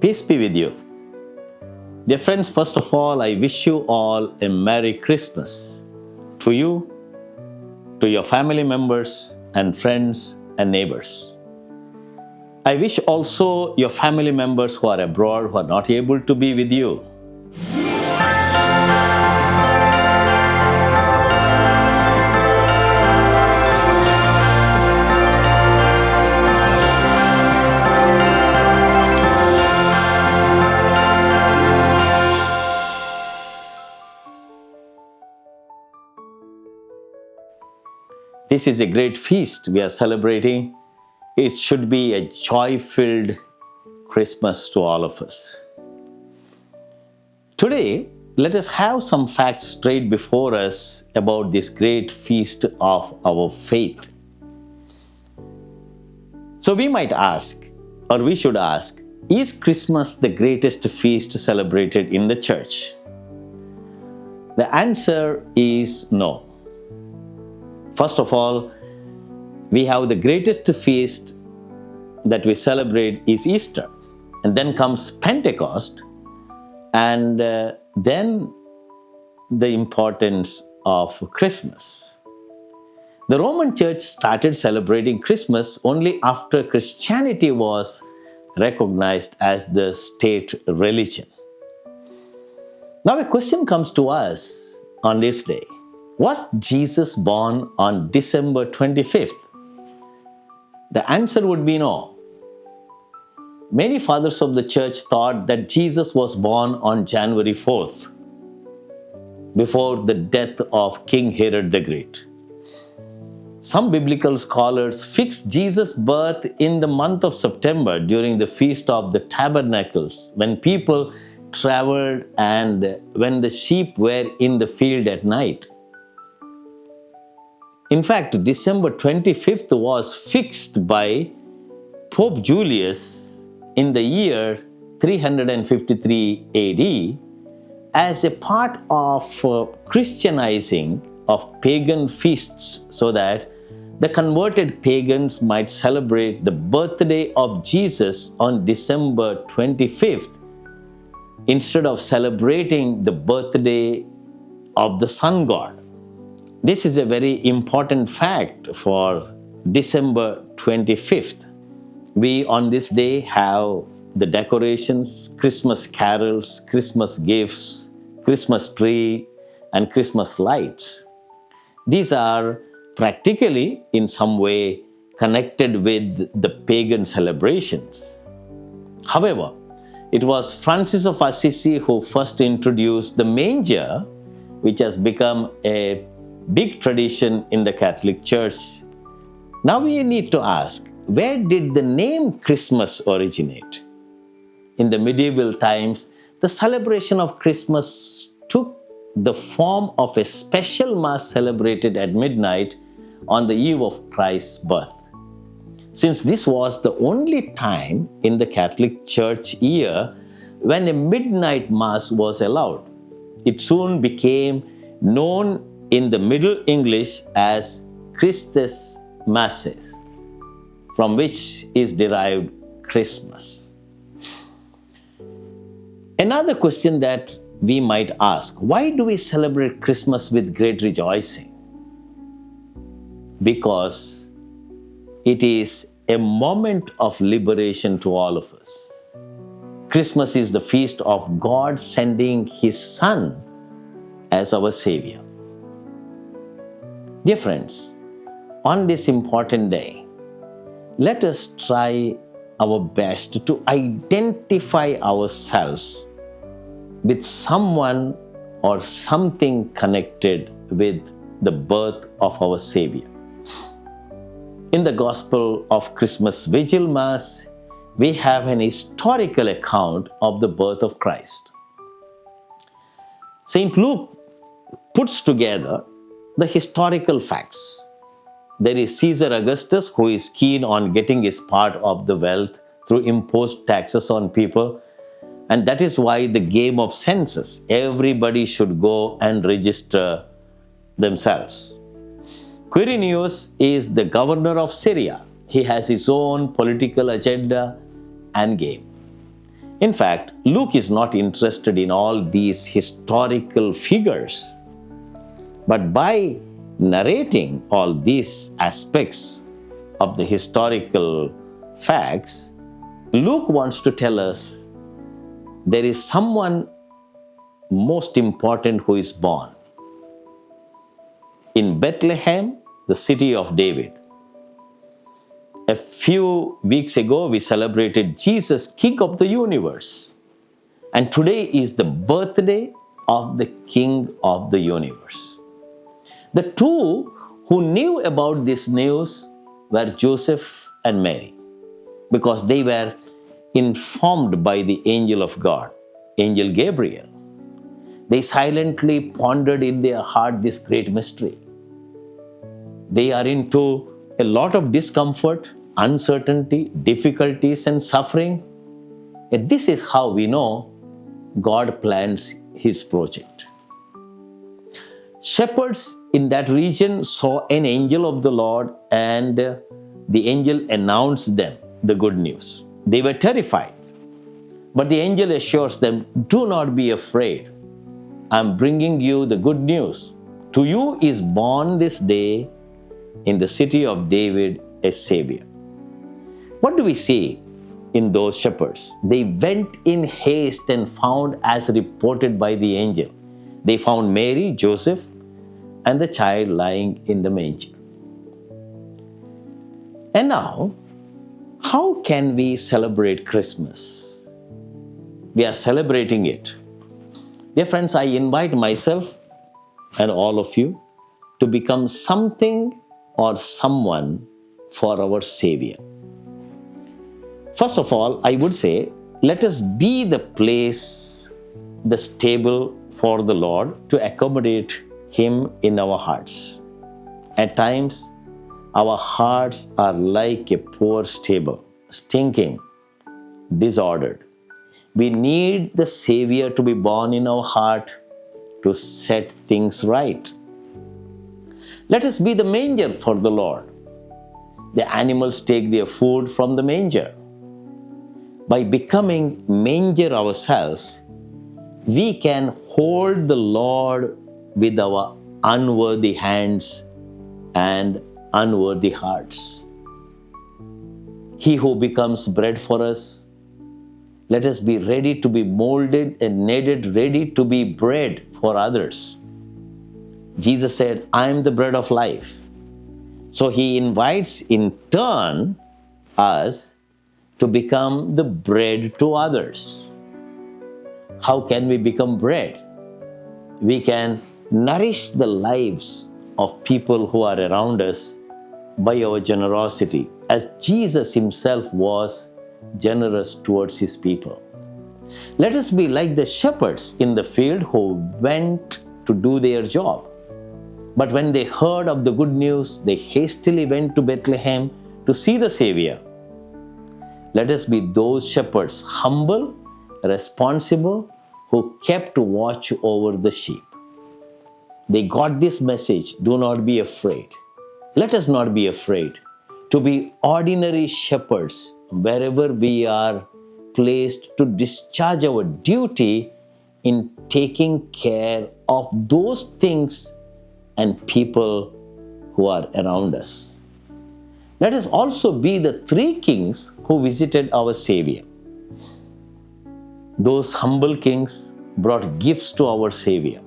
Peace be with you. Dear friends, first of all, I wish you all a Merry Christmas. To you, to your family members and friends and neighbors. I wish also your family members who are abroad, who are not able to be with you. This is a great feast we are celebrating. It should be a joy-filled Christmas to all of us. Today, let us have some facts straight before us about this great feast of our faith. So we might ask, or we should ask, is Christmas the greatest feast celebrated in the church? The answer is no. First of all, we have the greatest feast that we celebrate is Easter. And then comes Pentecost, and then the importance of Christmas. The Roman Church started celebrating Christmas only after Christianity was recognized as the state religion. Now a question comes to us on this day. Was Jesus born on December 25th? The answer would be no. Many fathers of the church thought that Jesus was born on January 4th, before the death of King Herod the Great. Some biblical scholars fixed Jesus' birth in the month of September during the Feast of the Tabernacles, when people traveled and when the sheep were in the field at night. In fact, December 25th was fixed by Pope Julius in the year 353 AD as a part of Christianizing of pagan feasts, so that the converted pagans might celebrate the birthday of Jesus on December 25th instead of celebrating the birthday of the sun god. This is a very important fact for December 25th. We on this day have the decorations, Christmas carols, Christmas gifts, Christmas tree, and Christmas lights. These are practically in some way connected with the pagan celebrations. However, it was Francis of Assisi who first introduced the manger, which has become a big tradition in the Catholic Church. Now we need to ask, where did the name Christmas originate? In the medieval times, the celebration of Christmas took the form of a special mass celebrated at midnight on the eve of Christ's birth. Since this was the only time in the Catholic Church year when a midnight mass was allowed, it soon became known in the Middle English as Christus Masses, from which is derived Christmas. Another question that we might ask, why do we celebrate Christmas with great rejoicing? Because it is a moment of liberation to all of us. Christmas is the feast of God sending His Son as our Savior. Dear friends, on this important day, let us try our best to identify ourselves with someone or something connected with the birth of our Savior. In the Gospel of Christmas Vigil Mass, we have an historical account of the birth of Christ. St. Luke puts together the historical facts. There is Caesar Augustus, who is keen on getting his part of the wealth through imposed taxes on people. And that is why the game of census, everybody should go and register themselves. Quirinius is the governor of Syria. He has his own political agenda and game. In fact, Luke is not interested in all these historical figures, but by narrating all these aspects of the historical facts, Luke wants to tell us there is someone most important who is born in Bethlehem, the city of David. A few weeks ago, we celebrated Jesus, King of the universe. And today is the birthday of the King of the universe. The two who knew about this news were Joseph and Mary, because they were informed by the angel of God, Angel Gabriel. They silently pondered in their heart this great mystery. They are into a lot of discomfort, uncertainty, difficulties, and suffering. And this is how we know God plans His project. Shepherds in that region saw an angel of the Lord, and the angel announced them the good news. They were terrified, but the angel assures them, "Do not be afraid. I am bringing you the good news. To you is born this day in the city of David a Savior." What do we see in those shepherds? They went in haste and found as reported by the angel. They found Mary, Joseph, and the child lying in the manger. And now, how can we celebrate Christmas? We are celebrating it. Dear friends, I invite myself and all of you to become something or someone for our Savior. First of all, I would say, let us be the place, the stable for the Lord to accommodate Him in our hearts. At times, our hearts are like a poor stable, stinking, disordered. We need the Savior to be born in our heart to set things right. Let us be the manger for the Lord. The animals take their food from the manger. By becoming manger ourselves, we can hold the Lord with our unworthy hands and unworthy hearts. He who becomes bread for us, let us be ready to be molded and kneaded, ready to be bread for others. Jesus said, "I am the bread of life." So He invites in turn us to become the bread to others. How can we become bread? We can nourish the lives of people who are around us by our generosity, as Jesus Himself was generous towards His people. Let us be like the shepherds in the field who went to do their job. But when they heard of the good news, they hastily went to Bethlehem to see the Savior. Let us be those shepherds, humble, responsible, who kept watch over the sheep. They got this message, do not be afraid. Let us not be afraid to be ordinary shepherds wherever we are placed to discharge our duty in taking care of those things and people who are around us. Let us also be the three kings who visited our Savior. Those humble kings brought gifts to our Savior.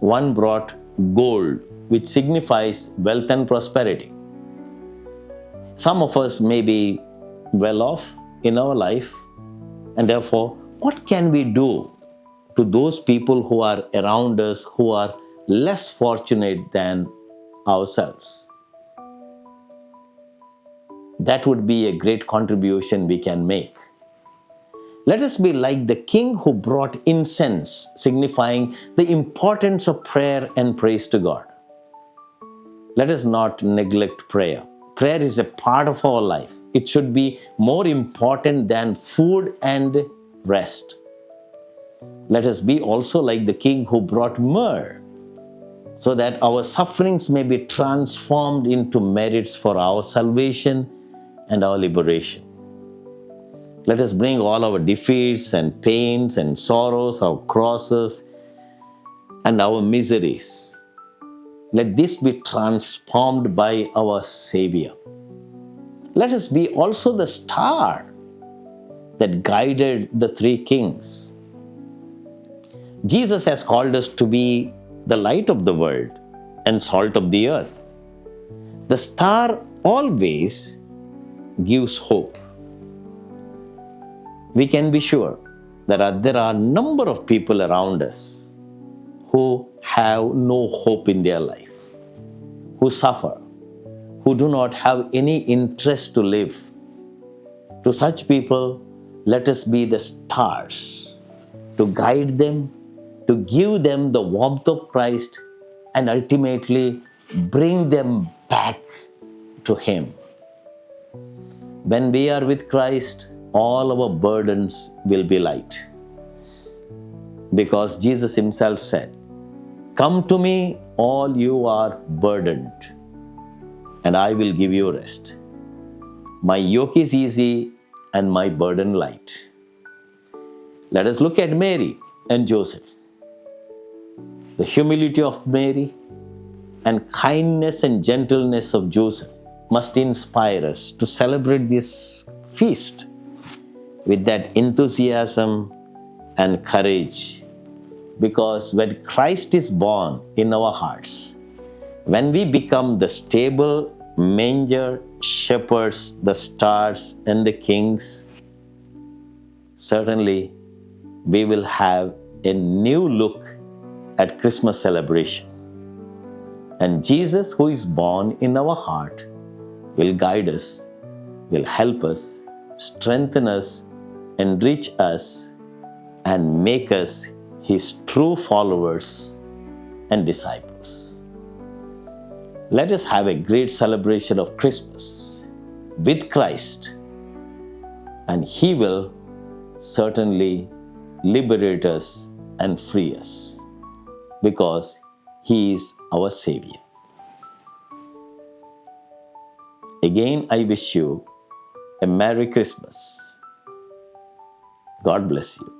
One brought gold, which signifies wealth and prosperity. Some of us may be well off in our life, and therefore, what can we do to those people who are around us who are less fortunate than ourselves? That would be a great contribution we can make. Let us be like the king who brought incense, signifying the importance of prayer and praise to God. Let us not neglect prayer. Prayer is a part of our life. It should be more important than food and rest. Let us be also like the king who brought myrrh, so that our sufferings may be transformed into merits for our salvation and our liberation. Let us bring all our defeats and pains and sorrows, our crosses and our miseries. Let this be transformed by our Savior. Let us be also the star that guided the three kings. Jesus has called us to be the light of the world and salt of the earth. The star always gives hope. We can be sure that there are a number of people around us who have no hope in their life, who suffer, who do not have any interest to live. To such people, let us be the stars to guide them, to give them the warmth of Christ, and ultimately bring them back to Him. When we are with Christ, all our burdens will be light. Because Jesus Himself said, "Come to me, all you are burdened, and I will give you rest. My yoke is easy and my burden light." Let us look at Mary and Joseph. The humility of Mary and kindness and gentleness of Joseph must inspire us to celebrate this feast with that enthusiasm and courage. Because when Christ is born in our hearts, when we become the stable manger, shepherds, the stars, and the kings, certainly we will have a new look at Christmas celebration. And Jesus, who is born in our heart, will guide us, will help us, strengthen us, enrich us, and make us His true followers and disciples. Let us have a great celebration of Christmas with Christ, and He will certainly liberate us and free us, because He is our Savior. Again, I wish you a Merry Christmas. God bless you.